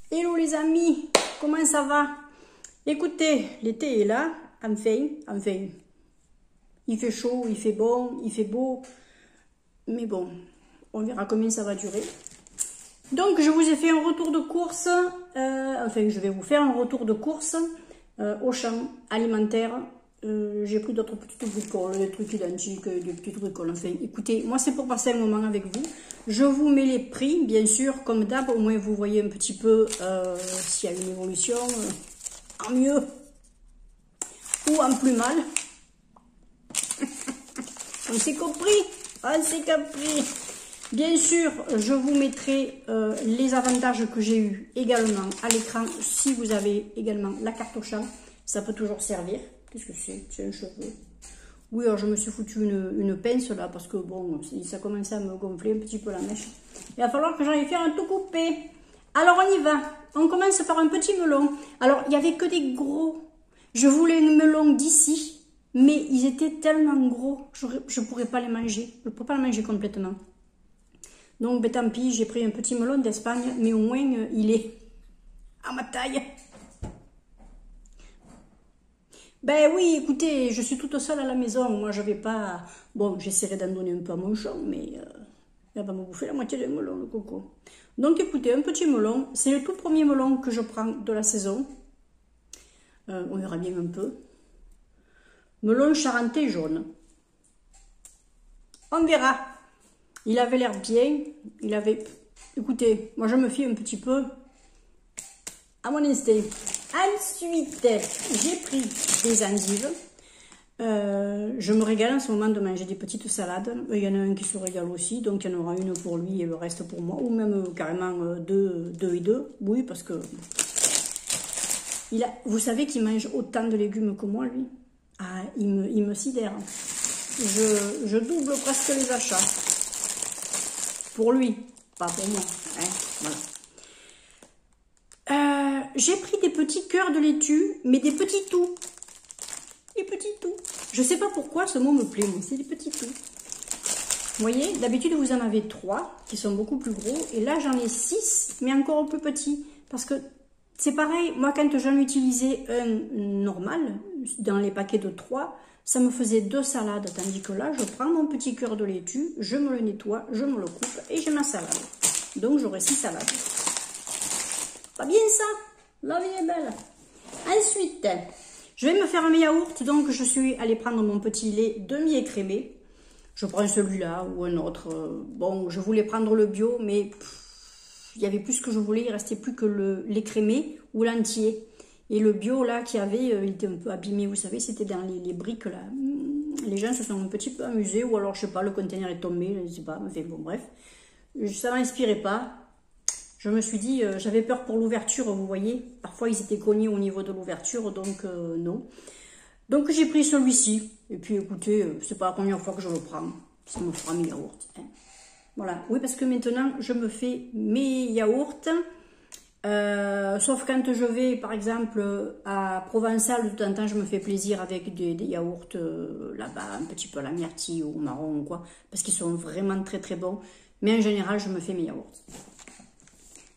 Hello les amis, comment ça va? Écoutez, l'été est là, enfin, il fait chaud, il fait bon, il fait beau, mais bon, on verra combien ça va durer. Donc je vous ai fait un retour de course, enfin je vais vous faire un retour de course au champ alimentaire. J'ai pris d'autres petites bricoles, des trucs identiques, des petites bricoles. Enfin, écoutez, moi c'est pour passer un moment avec vous. Je vous mets les prix, bien sûr, comme d'hab. Au moins vous voyez un petit peu s'il y a une évolution en mieux ou en plus mal. On s'est compris, on s'est compris. Bien sûr, je vous mettrai les avantages que j'ai eu également à l'écran. Si vous avez également la carte au champ, ça peut toujours servir. Qu'est-ce que c'est? C'est un cheveu. Oui, alors je me suis foutu une pince là parce que bon, ça commençait à me gonfler un petit peu la mèche. Il va falloir que j'aille faire un tout coupé. Alors on y va. On commence par un petit melon. Alors il n'y avait que des gros. Je voulais un melon d'ici, mais ils étaient tellement gros, je ne pourrais pas les manger. Je ne pourrais pas les manger complètement. Donc ben, tant pis, j'ai pris un petit melon d'Espagne, mais au moins il est à ma taille. Ben oui, écoutez, je suis toute seule à la maison. Moi, je vais pas... Bon, j'essaierai d'en donner un peu à mon champ, mais elle va me bouffer la moitié du melon, le coco. Donc, écoutez, un petit melon. C'est le tout premier melon que je prends de la saison. On verra bien un peu. Melon charentais jaune. On verra. Il avait l'air bien. Il avait... Écoutez, moi, je me fie un petit peu à mon instinct. Ensuite, j'ai pris des endives. Je me régale en ce moment de manger des petites salades. Il y en a un qui se régale aussi, donc il y en aura une pour lui et le reste pour moi. Ou même carrément deux et deux. Oui, parce que... Vous savez qu'il mange autant de légumes que moi, lui. Ah, il me sidère. Je double presque les achats. Pour lui, pas pour moi. Hein, voilà. J'ai pris des petits cœurs de laitue, mais des petits tout. Des petits tout. Je sais pas pourquoi ce mot me plaît, mais c'est des petits tout. Vous voyez, d'habitude vous en avez 3 qui sont beaucoup plus gros, et là j'en ai 6, mais encore plus petits. Parce que c'est pareil, moi quand j'en utilisais un normal, dans les paquets de 3, ça me faisait 2 salades, tandis que là je prends mon petit cœur de laitue, je me le nettoie, je me le coupe, et j'ai ma salade. Donc j'aurai 6 salades. Pas bien ça? La vie est belle. Ensuite, je vais me faire un yaourt, donc je suis allée prendre mon petit lait demi-écrémé. Je prends celui-là ou un autre. Bon, je voulais prendre le bio, mais il y avait plus ce que je voulais. Il restait plus que l'écrémé ou l'entier. Et le bio, là, qu'il y avait, il était un peu abîmé, vous savez, c'était dans les briques, là. Les gens se sont un petit peu amusés, ou alors, je sais pas, le conteneur est tombé, je sais pas, enfin, bon, bref. Ça m'inspirait pas. Je me suis dit, j'avais peur pour l'ouverture, vous voyez. Parfois, ils étaient cognés au niveau de l'ouverture, donc non. Donc, j'ai pris celui-ci. Et puis, écoutez, c'est pas la première fois que je le prends. Ça me fera mes yaourts. Hein. Voilà. Oui, parce que maintenant, je me fais mes yaourts. Sauf quand je vais, par exemple, à Provençal, de temps en temps, je me fais plaisir avec des yaourts là-bas, un petit peu à la myrtille ou au marron, quoi. Parce qu'ils sont vraiment très, très bons. Mais en général, je me fais mes yaourts.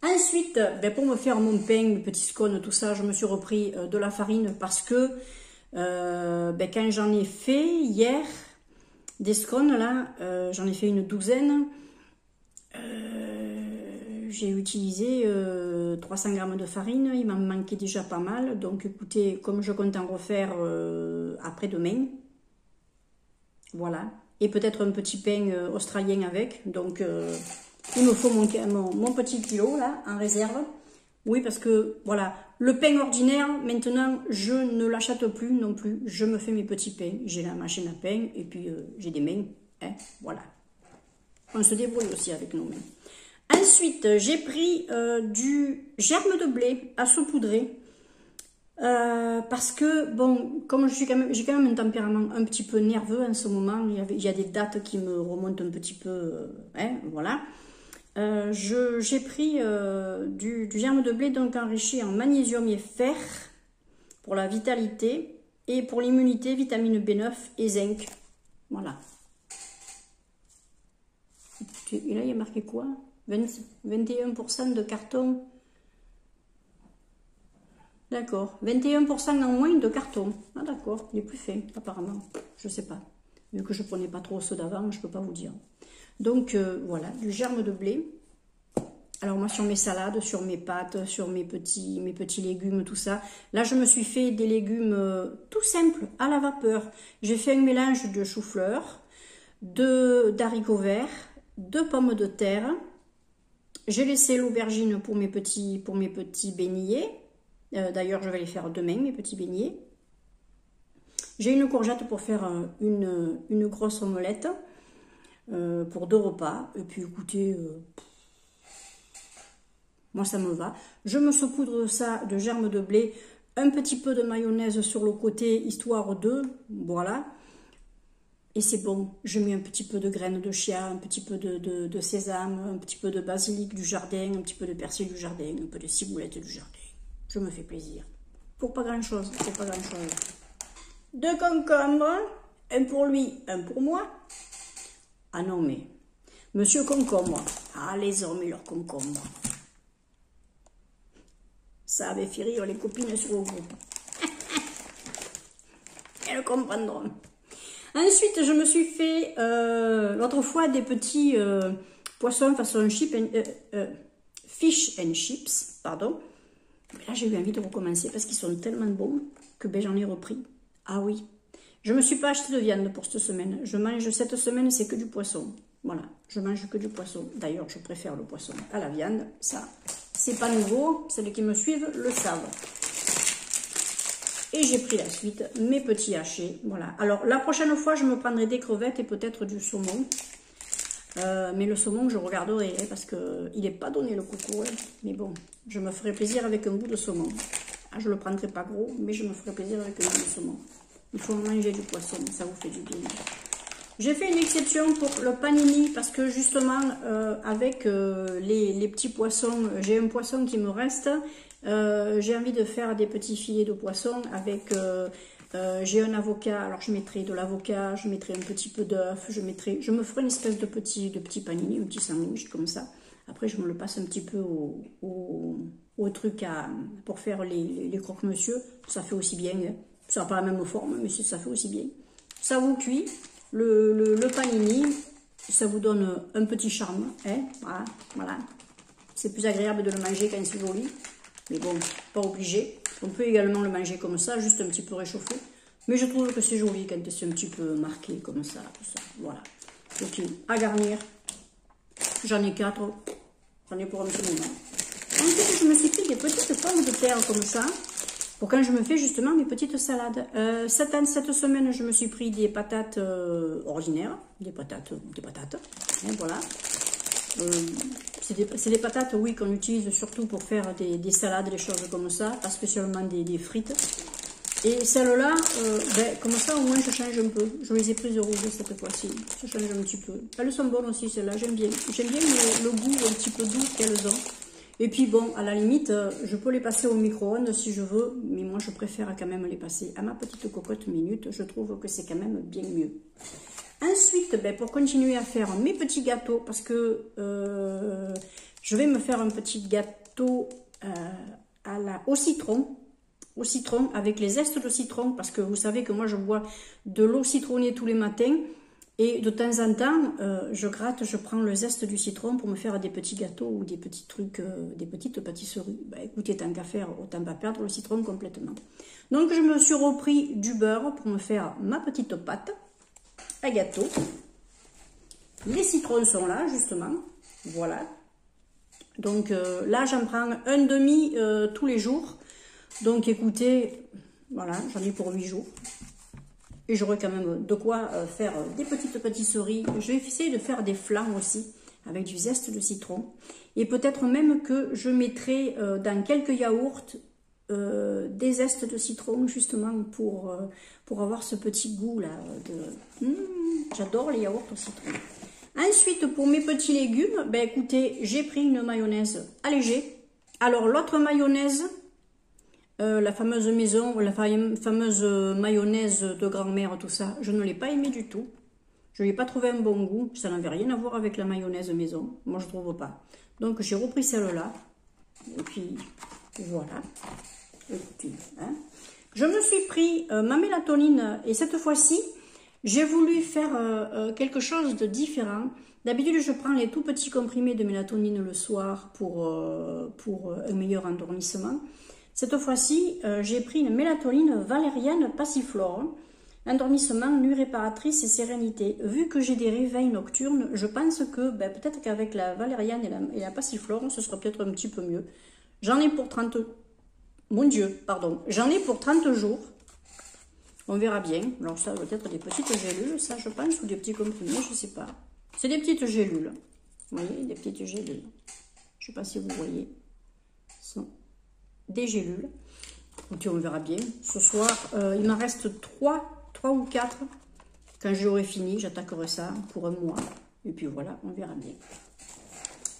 Ensuite, ben pour me faire mon pain, mes petits scones, tout ça, je me suis repris de la farine parce que ben quand j'en ai fait hier, des scones là, j'en ai fait une douzaine, j'ai utilisé 300 g de farine, il m'en manquait déjà pas mal, donc écoutez, comme je compte en refaire après-demain, voilà, et peut-être un petit pain australien avec, donc... il me faut mon petit kilo là en réserve. Oui, parce que voilà, le pain ordinaire, maintenant, je ne l'achète plus non plus. Je me fais mes petits pains. J'ai la machine à pain et puis j'ai des mains. Hein, voilà. On se débrouille aussi avec nos mains. Ensuite, j'ai pris du germe de blé à saupoudrer. Parce que, bon, comme j'ai quand même un tempérament un petit peu nerveux en ce moment, il y a des dates qui me remontent un petit peu, hein, voilà. J'ai pris du germe de blé donc enrichi en magnésium et fer pour la vitalité et pour l'immunité, vitamine B9 et zinc. Voilà. Et là, il y a marqué quoi? 21% de carton D'accord. 21% en moins de carton. Ah d'accord, il est plus fin, apparemment. Je sais pas. Vu que je prenais pas trop ceux d'avant, je peux pas vous dire. Donc voilà, du germe de blé. Alors moi sur mes salades, sur mes pâtes, sur mes petits légumes, tout ça. Là je me suis fait des légumes tout simples, à la vapeur. J'ai fait un mélange de chou-fleur, d'haricots verts, de pommes de terre. J'ai laissé l'aubergine pour mes petits beignets. D'ailleurs, je vais les faire demain, mes petits beignets. J'ai une courgette pour faire une grosse omelette pour 2 repas. Et puis, écoutez, moi, ça me va. Je me saupoudre ça de germe de blé, un petit peu de mayonnaise sur le côté, histoire de... Voilà. Et c'est bon, je mets un petit peu de graines de chia, un petit peu de sésame, un petit peu de basilic du jardin, un petit peu de persil du jardin, un peu de ciboulette du jardin. Je me fais plaisir. Pour pas grand chose, c'est pas grand chose. 2 concombres, un pour lui, un pour moi. Ah non mais, monsieur concombre, ah les hommes et leurs concombres. Ça avait fait rire les copines sur le groupe. Elles comprendront. Ensuite, je me suis fait l'autre fois des petits poissons façon fish and chips, pardon. Mais là, j'ai eu envie de recommencer parce qu'ils sont tellement bons que ben, j'en ai repris. Ah oui, je ne me suis pas acheté de viande pour cette semaine. Je mange cette semaine, c'est que du poisson. Voilà, je mange que du poisson. D'ailleurs, je préfère le poisson à la viande. Ça, c'est pas nouveau. Celles qui me suivent le savent. Et j'ai pris la suite, mes petits hachés, voilà. Alors, la prochaine fois, je me prendrai des crevettes et peut-être du saumon. Mais le saumon, je regarderai, hein, parce qu'il n'est pas donné le coucou. Hein. Mais bon, je me ferai plaisir avec un bout de saumon. Ah, je ne le prendrai pas gros, mais je me ferai plaisir avec un bout de saumon. Il faut manger du poisson, ça vous fait du bien. J'ai fait une exception pour le panini, parce que justement, avec les petits poissons, j'ai un poisson qui me reste. J'ai envie de faire des petits filets de poisson avec, j'ai un avocat, alors je mettrai de l'avocat, je mettrai un petit peu d'œuf, je me ferai une espèce de petit panini, un petit sandwich comme ça. Après je me le passe un petit peu au truc pour faire les croque-monsieur, ça fait aussi bien, hein. Ça n'a pas la même forme, mais ça fait aussi bien. Ça vous cuit, le panini, ça vous donne un petit charme, hein, voilà. C'est plus agréable de le manger quand c'est joli. Mais bon, pas obligé. On peut également le manger comme ça, juste un petit peu réchauffé. Mais je trouve que c'est joli quand c'est un petit peu marqué comme ça, tout ça. Voilà. Ok, à garnir. J'en ai 4. J'en ai pour un petit moment. Ensuite, je me suis fait des petites pommes de terre comme ça. Pour quand je me fais justement mes petites salades. Cette semaine, je me suis pris des patates ordinaires. Des patates. Hein, voilà. C'est des patates, oui, qu'on utilise surtout pour faire des salades, des choses comme ça, pas spécialement des frites. Et celles-là, ben, comme ça, au moins, je change un peu. Je les ai prises rouges cette fois-ci. Je change un petit peu. Elles sont bonnes aussi, celles-là, j'aime bien. J'aime bien le goût un petit peu doux qu'elles ont. Et puis, bon, à la limite, je peux les passer au micro-ondes si je veux, mais moi, je préfère quand même les passer à ma petite cocotte minute. Je trouve que c'est quand même bien mieux. Ensuite, ben, pour continuer à faire mes petits gâteaux, parce que je vais me faire un petit gâteau au citron avec les zestes de citron, parce que vous savez que moi je bois de l'eau citronnée tous les matins, et de temps en temps, je prends le zeste du citron pour me faire des petits gâteaux ou des petits trucs, des petites pâtisseries. Ben, écoutez, tant qu'à faire, autant pas perdre le citron complètement. Donc je me suis repris du beurre pour me faire ma petite pâte à gâteau. Les citrons sont là justement, voilà. Donc là j'en prends un demi tous les jours. Donc écoutez, voilà, j'en ai pour 8 jours. Et j'aurai quand même de quoi faire des petites pâtisseries. Je vais essayer de faire des flans aussi avec du zeste de citron. Et peut-être même que je mettrai dans quelques yaourts des zestes de citron justement pour avoir ce petit goût là j'adore les yaourts au citron. Ensuite, pour mes petits légumes, ben écoutez, j'ai pris une mayonnaise allégée. Alors l'autre mayonnaise, la fameuse maison, la fameuse mayonnaise de grand-mère, tout ça, je ne l'ai pas aimée du tout. Je n'ai pas trouvé un bon goût, ça n'avait rien à voir avec la mayonnaise maison, moi je trouve pas. Donc j'ai repris celle-là, et puis voilà. Hein. Je me suis pris ma mélatonine et cette fois-ci, j'ai voulu faire quelque chose de différent. D'habitude, je prends les tout petits comprimés de mélatonine le soir pour un meilleur endormissement. Cette fois-ci, j'ai pris une mélatonine valériane passiflore. Endormissement, nuit réparatrice et sérénité. Vu que j'ai des réveils nocturnes, je pense que peut-être qu'avec la valériane et la passiflore, ce sera peut-être un petit peu mieux. J'en ai pour 30... Mon Dieu, pardon. J'en ai pour 30 jours. On verra bien. Alors ça doit être des petites gélules, ça je pense, ou des petits comprimés, je ne sais pas. C'est des petites gélules. Vous voyez, des petites gélules. Je ne sais pas si vous voyez. Ce sont des gélules. Ok, on verra bien. Ce soir, il m'en reste 3 ou 4. Quand j'aurai fini, j'attaquerai ça pour un mois. Et puis voilà, on verra bien.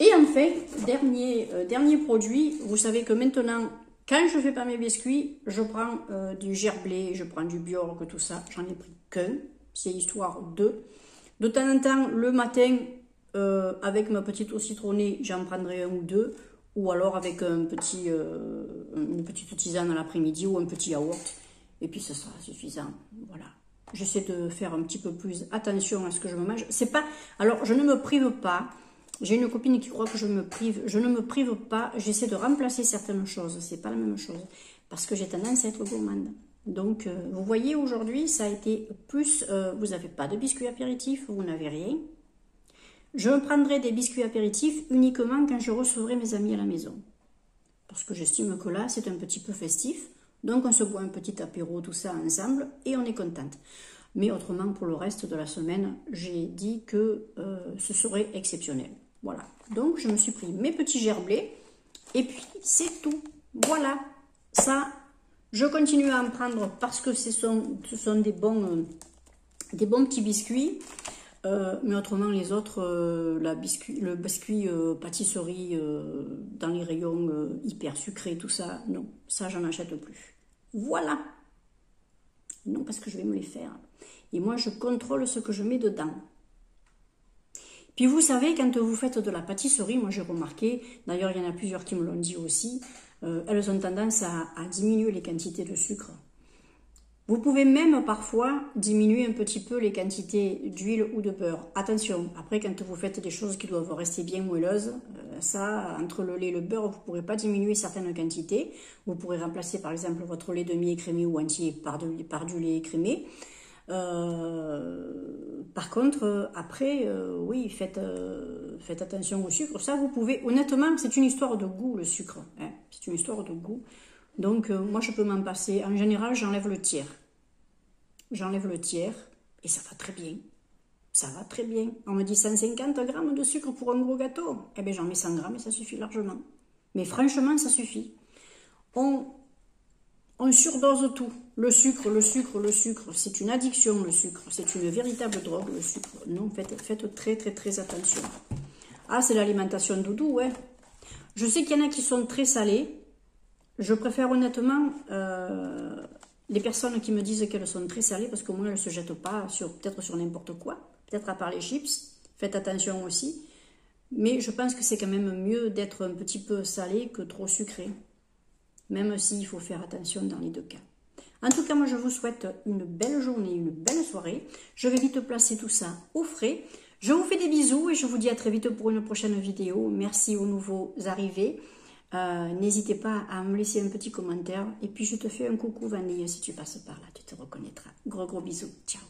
Et enfin, dernier produit. Vous savez que maintenant, quand je ne fais pas mes biscuits, je prends du gerblé, je prends du Bjork, tout ça. J'en ai pris qu'un. C'est histoire de... De temps en temps, le matin, avec ma petite eau citronnée, j'en prendrai un ou deux. Ou alors avec une petite tisane à l'après-midi ou un petit yaourt. Et puis ce sera suffisant. Voilà. J'essaie de faire un petit peu plus attention à ce que je me mange. C'est pas... Alors, je ne me prive pas. J'ai une copine qui croit que je me prive. Je ne me prive pas. J'essaie de remplacer certaines choses. C'est pas la même chose. Parce que j'ai tendance à être gourmande. Donc, vous voyez, aujourd'hui, ça a été plus... vous n'avez pas de biscuits apéritifs. Vous n'avez rien. Je me prendrai des biscuits apéritifs uniquement quand je recevrai mes amis à la maison. Parce que j'estime que là, c'est un petit peu festif. Donc, on se boit un petit apéro, tout ça ensemble, et on est contente. Mais autrement, pour le reste de la semaine, j'ai dit que ce serait exceptionnel. Voilà. Donc, je me suis pris mes petits gerblés, et puis, c'est tout. Voilà. Ça, je continue à en prendre parce que ce sont des bons petits biscuits. Mais autrement, les autres, le biscuit pâtisserie dans les rayons hyper sucrés, tout ça, non, ça, j'en achète plus. Voilà. Non, parce que je vais me les faire. Et moi, je contrôle ce que je mets dedans. Puis vous savez, quand vous faites de la pâtisserie, moi j'ai remarqué, d'ailleurs il y en a plusieurs qui me l'ont dit aussi, elles ont tendance à diminuer les quantités de sucre. Vous pouvez même parfois diminuer un petit peu les quantités d'huile ou de beurre. Attention, après quand vous faites des choses qui doivent rester bien moelleuses, ça, entre le lait et le beurre, vous ne pourrez pas diminuer certaines quantités. Vous pourrez remplacer par exemple votre lait demi-écrémé ou entier par du lait écrémé. Par contre, après, oui, faites attention au sucre. Ça, vous pouvez, honnêtement, c'est une histoire de goût, le sucre. Hein, c'est une histoire de goût. Donc, moi, je peux m'en passer. En général, j'enlève le tiers. J'enlève le tiers et ça va très bien. Ça va très bien. On me dit 150 grammes de sucre pour un gros gâteau. Eh bien, j'en mets 100 grammes et ça suffit largement. Mais franchement, ça suffit. On surdose tout. Le sucre, c'est une addiction, le sucre. C'est une véritable drogue, le sucre. Non, faites très, très, très attention. Ah, c'est l'alimentation doudou, ouais. Je sais qu'il y en a qui sont très salés. Je préfère honnêtement les personnes qui me disent qu'elles sont très salées parce qu'au moins elles ne se jettent pas peut-être sur n'importe quoi, peut-être à part les chips. Faites attention aussi. Mais je pense que c'est quand même mieux d'être un petit peu salé que trop sucré. Même s'il faut faire attention dans les deux cas. En tout cas, moi je vous souhaite une belle journée, une belle soirée. Je vais vite placer tout ça au frais. Je vous fais des bisous et je vous dis à très vite pour une prochaine vidéo. Merci aux nouveaux arrivés. N'hésitez pas à me laisser un petit commentaire. Et puis je te fais un coucou Vanille si tu passes par là, tu te reconnaîtras. Gros bisous, ciao.